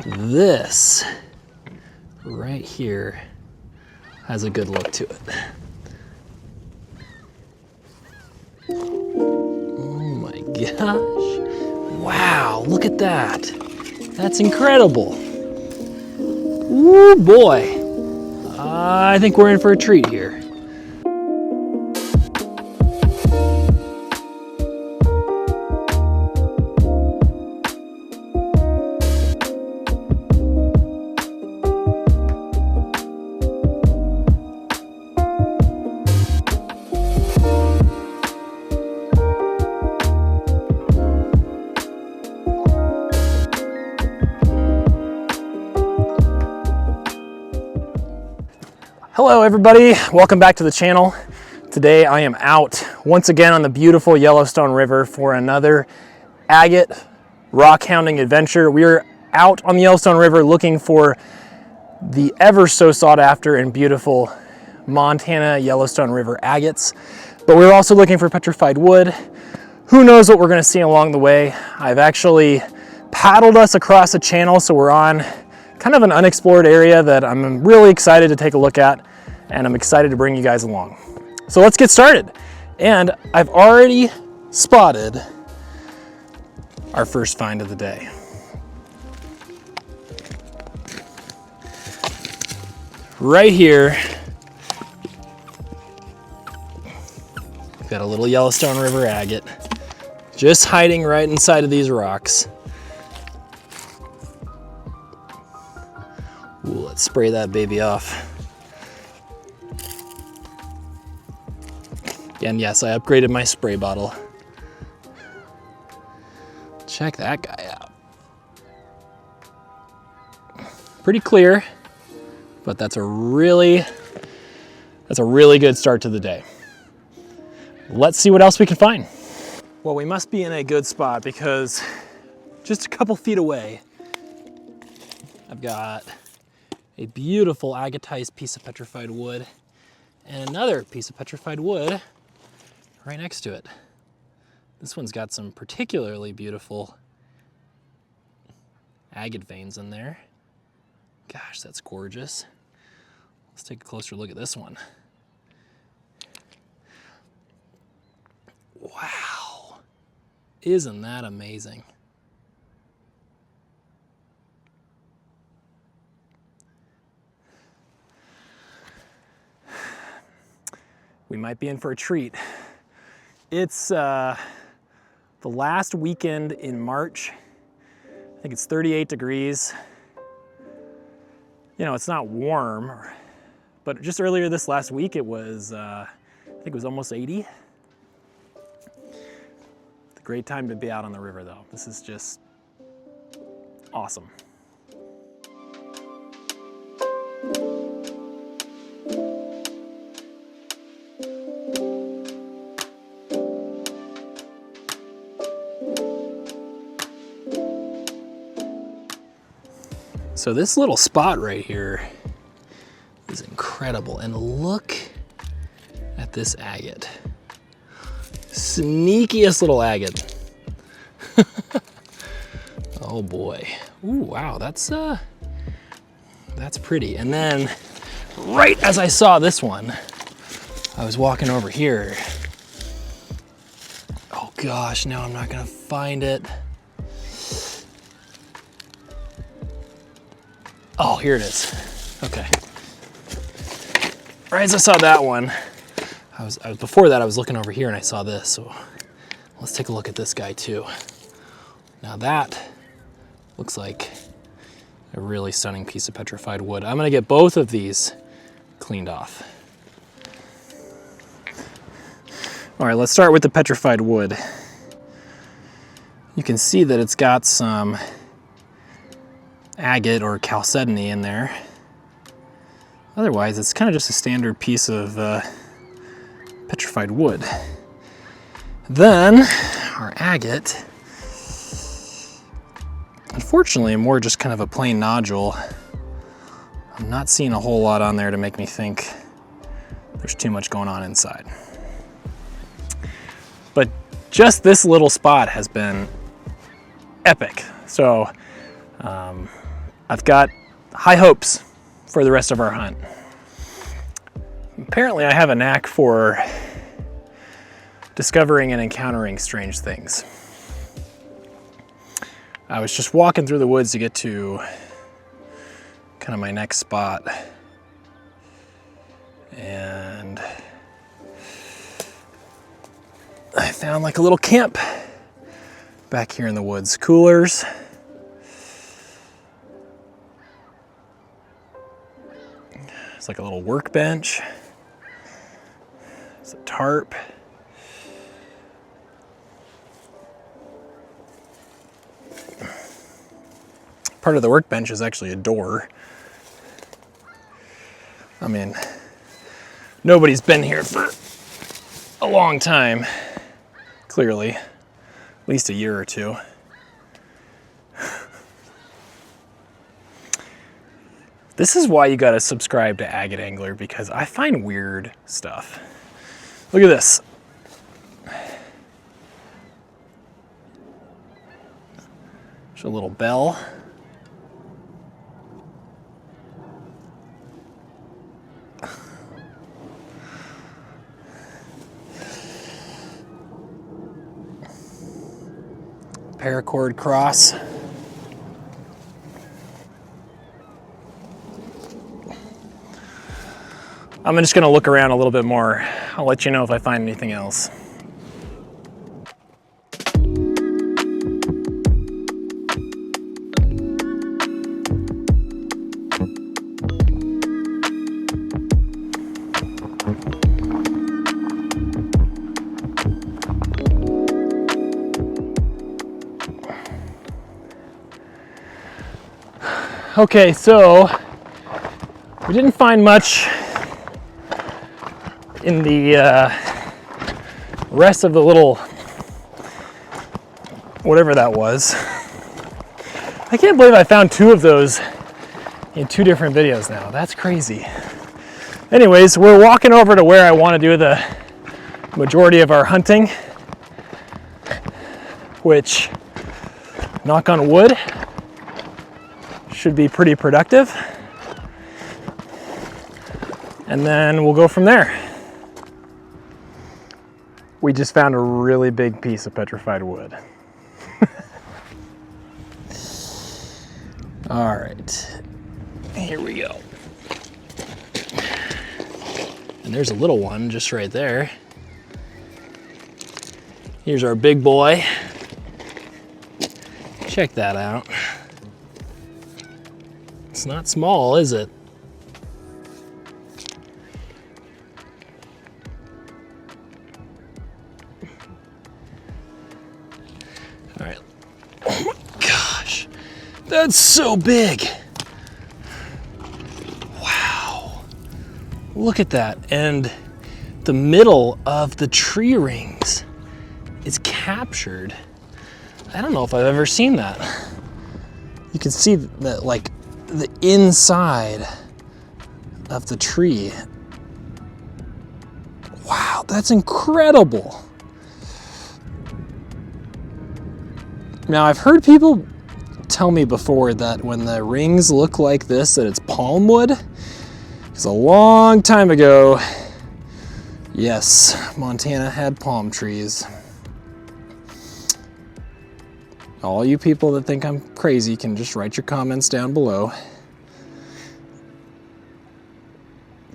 This right here has a good look to it. Oh my gosh. Wow, look at that. That's incredible. Ooh boy. I think we're in for a treat here. Hello everybody, welcome back to the channel. Today I am out once again on the beautiful Yellowstone River for another agate rockhounding adventure. We are out on the Yellowstone River looking for the ever so sought after and beautiful Montana Yellowstone River agates. But we're also looking for petrified wood. Who knows what we're gonna see along the way. I've actually paddled us across a channel, so we're on kind of an unexplored area that I'm really excited to take a look at, and I'm excited to bring you guys along. So let's get started. And I've already spotted our first find of the day. Right here, we've got a little Yellowstone River agate just hiding right inside of these rocks. Ooh, let's spray that baby off. And yes, I upgraded my spray bottle. Check that guy out. Pretty clear, but that's a really good start to the day. Let's see what else we can find. Well, we must be in a good spot because just a couple feet away, I've got a beautiful agatized piece of petrified wood and another piece of petrified wood right next to it. This one's got some particularly beautiful agate veins in there. Gosh, that's gorgeous. Let's take a closer look at this one. Wow, isn't that amazing? We might be in for a treat. It's the last weekend in March. I think it's 38 degrees. You know, it's not warm, but just earlier this last week it was, I think it was almost 80. It's a great time to be out on the river though. This is just awesome. So this little spot right here is incredible, and look at this agate. Sneakiest little agate. Oh boy. Ooh, wow, that's pretty. And then right as I saw this one, I was walking over here. Oh gosh, now I'm not gonna find it. Oh, here it is. Okay. Right as I saw that one, before that I was looking over here and I saw this. So let's take a look at this guy too. Now that looks like a really stunning piece of petrified wood. I'm gonna get both of these cleaned off. All right, let's start with the petrified wood. You can see that it's got some agate or chalcedony in there. Otherwise, it's kind of just a standard piece of petrified wood. Then our agate, unfortunately, more just kind of a plain nodule. I'm not seeing a whole lot on there to make me think there's too much going on inside. But just this little spot has been epic. So I've got high hopes for the rest of our hunt. Apparently I have a knack for discovering and encountering strange things. I was just walking through the woods to get to kind of my next spot, and I found like a little camp back here in the woods. Coolers. It's like a little workbench. It's a tarp. Part of the workbench is actually a door. I mean, nobody's been here for a long time, clearly, at least a year or two. This is why you gotta subscribe to Agate Angler, because I find weird stuff. Look at this. There's a little bell. Paracord cross. I'm just gonna look around a little bit more. I'll let you know if I find anything else. Okay, so we didn't find much in the rest of the little, whatever that was. I can't believe I found two of those in two different videos now. That's crazy. Anyways, we're walking over to where I want to do the majority of our hunting, which, knock on wood, should be pretty productive. And then we'll go from there. We just found a really big piece of petrified wood. All right, here we go. And there's a little one just right there. Here's our big boy. Check that out. It's not small, is it? All right. Oh my gosh, that's so big. Wow, look at that. And the middle of the tree rings is captured. I don't know if I've ever seen that. You can see that, like, the inside of the tree. Wow, that's incredible. Now, I've heard people tell me before that when the rings look like this, that it's palm wood. Because a long time ago, yes, Montana had palm trees. All you people that think I'm crazy can just write your comments down below.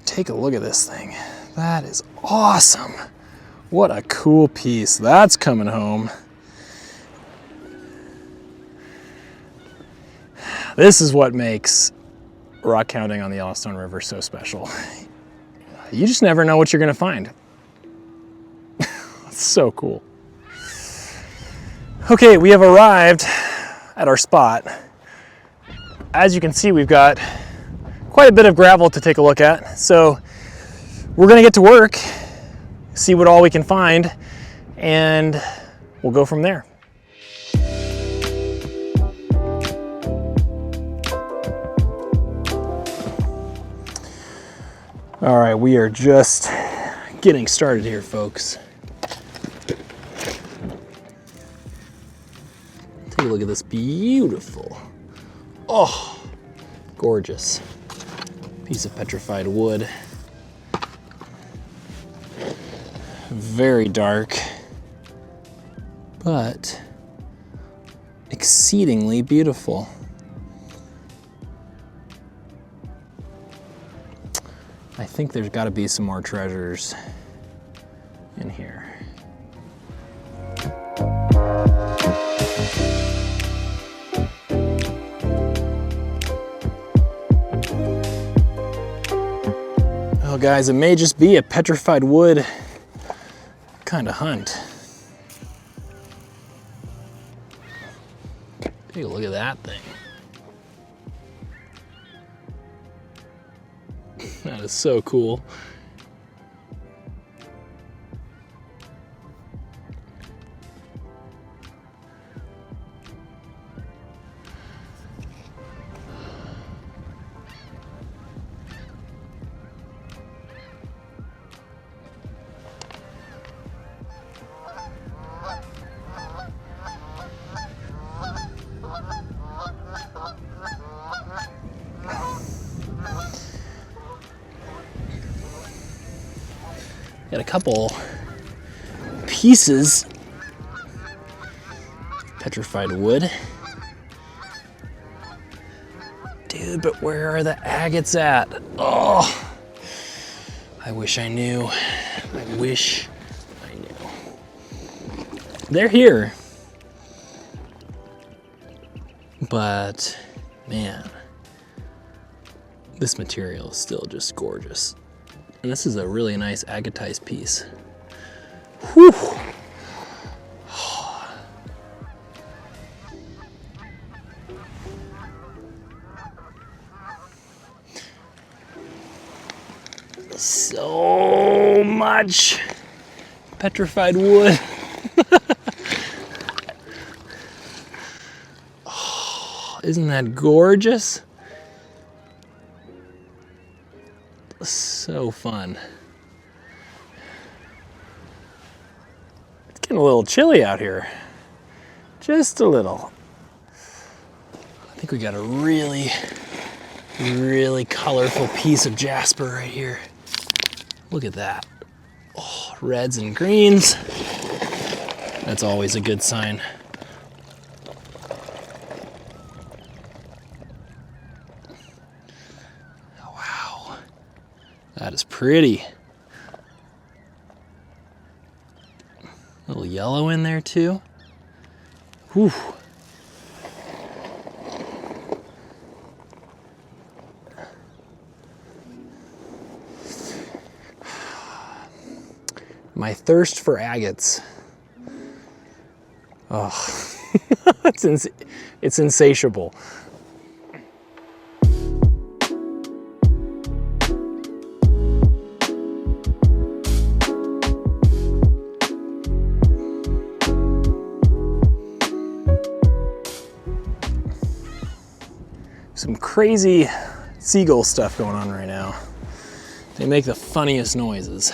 Take a look at this thing. That is awesome. What a cool piece. That's coming home. This is what makes rock hounding on the Yellowstone River so special. You just never know what you're gonna find. It's so cool. Okay, we have arrived at our spot. As you can see, we've got quite a bit of gravel to take a look at. So we're gonna get to work, see what all we can find, and we'll go from there. All right, we are just getting started here, folks. Take a look at this beautiful Oh, gorgeous. Piece of petrified wood. Very dark, but exceedingly beautiful. I think there's got to be some more treasures in here. Well, guys, it may just be a petrified wood kind of hunt. Take a look at that thing. That is so cool. Got a couple pieces, petrified wood. Dude, but where are the agates at? Oh, I wish I knew. I wish I knew. They're here. But man, this material is still just gorgeous. And this is a really nice agatized piece. Whew. So much petrified wood. Oh, isn't that gorgeous? So fun. It's getting a little chilly out here. Just a little. I think we got a really, really colorful piece of jasper right here. Look at that. Oh, reds and greens. That's always a good sign. Wow. That is pretty. A little yellow in there too. Whew. My thirst for agates. Oh, it's insatiable. Some crazy seagull stuff going on right now. They make the funniest noises.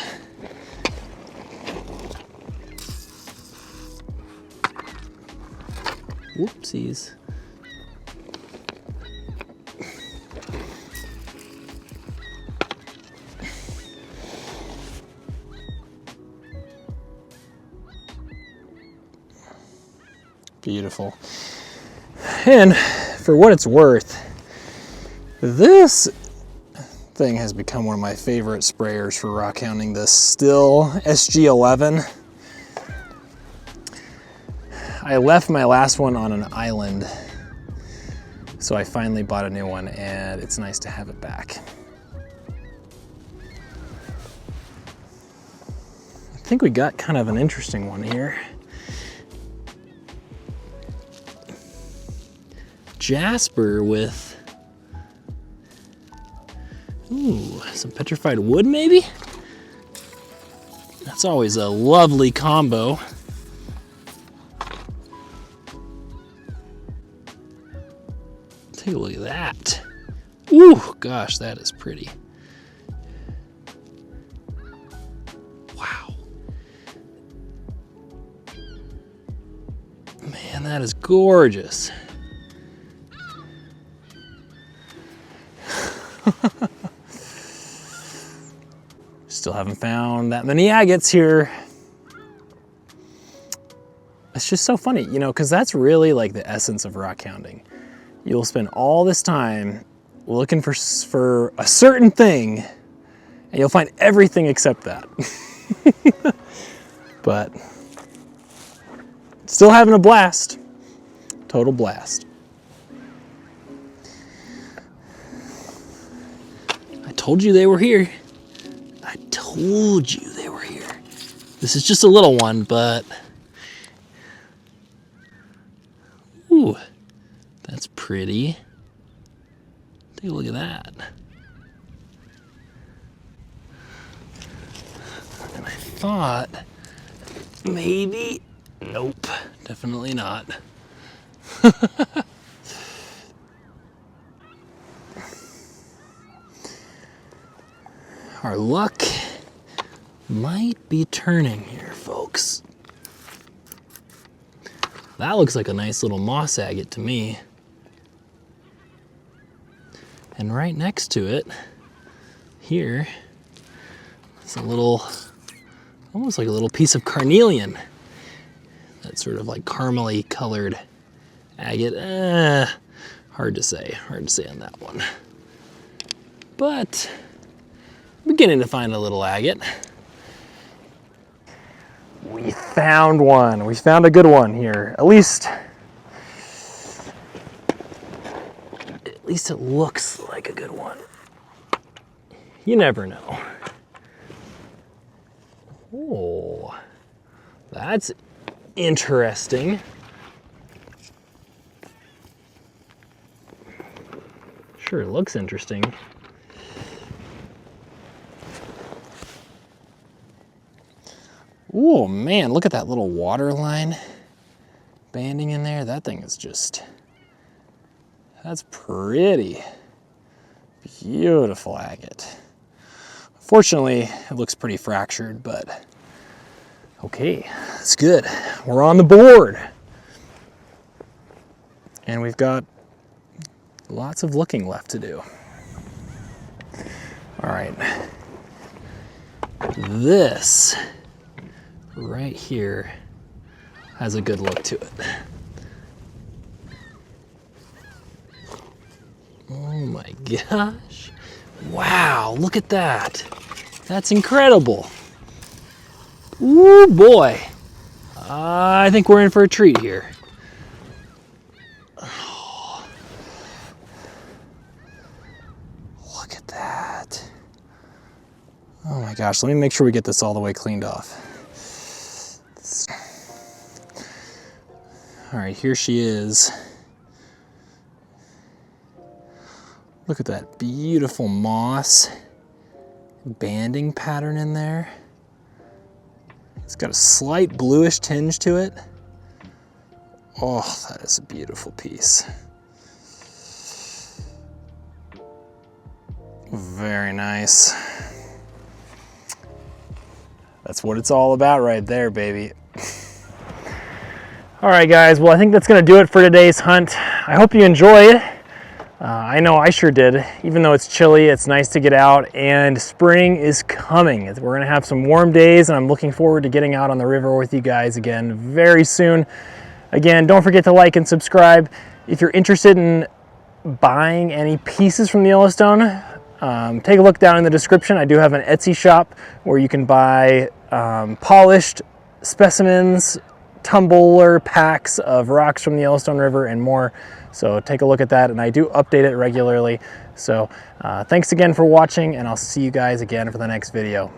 Whoopsies. Beautiful. And for what it's worth, this thing has become one of my favorite sprayers for rock hounding, the Still SG11. I left my last one on an island, so I finally bought a new one, and it's nice to have it back. I think we got kind of an interesting one here. Jasper with, ooh, some petrified wood maybe? That's always a lovely combo. Take a look at that. Ooh, gosh, that is pretty. Wow. Man, that is gorgeous. Still haven't found that many agates here. It's just so funny, you know, because that's really like the essence of rock hounding. You'll spend all this time looking for a certain thing, and you'll find everything except that. But still having a blast. Total blast. I told you they were here. I told you they were here. This is just a little one, but ooh, that's pretty. Take a look at that. And I thought maybe, nope, definitely not. Our luck might be turning here, folks. That looks like a nice little moss agate to me. And right next to it, here, it's a little, almost like a little piece of carnelian. That sort of like caramely colored agate. Hard to say on that one. But beginning to find a little agate. We found one. We found a good one here. At least it looks like a good one. You never know. Oh, that's interesting. Sure looks interesting. Oh man, look at that little water line banding in there. That thing is just, that's pretty. Beautiful agate. Fortunately, it looks pretty fractured, but okay, that's good. We're on the board. And we've got lots of looking left to do. All right. This right here has a good look to it. Oh my gosh. Wow, look at that. That's incredible. Ooh boy. I think we're in for a treat here. Oh, look at that. Oh my gosh, let me make sure we get this all the way cleaned off. All right, here she is. Look at that beautiful moss banding pattern in there. It's got a slight bluish tinge to it. Oh, that is a beautiful piece. Very nice. That's what it's all about right there, baby. All right, guys, well, I think that's gonna do it for today's hunt. I hope you enjoyed. I know I sure did. Even though it's chilly, it's nice to get out, and spring is coming. We're gonna have some warm days, and I'm looking forward to getting out on the river with you guys again very soon. Again, don't forget to like and subscribe. If you're interested in buying any pieces from the Yellowstone, take a look down in the description. I do have an Etsy shop where you can buy polished specimens, tumbler packs of rocks from the Yellowstone River and more. So take a look at that, and I do update it regularly. So thanks again for watching, and I'll see you guys again for the next video.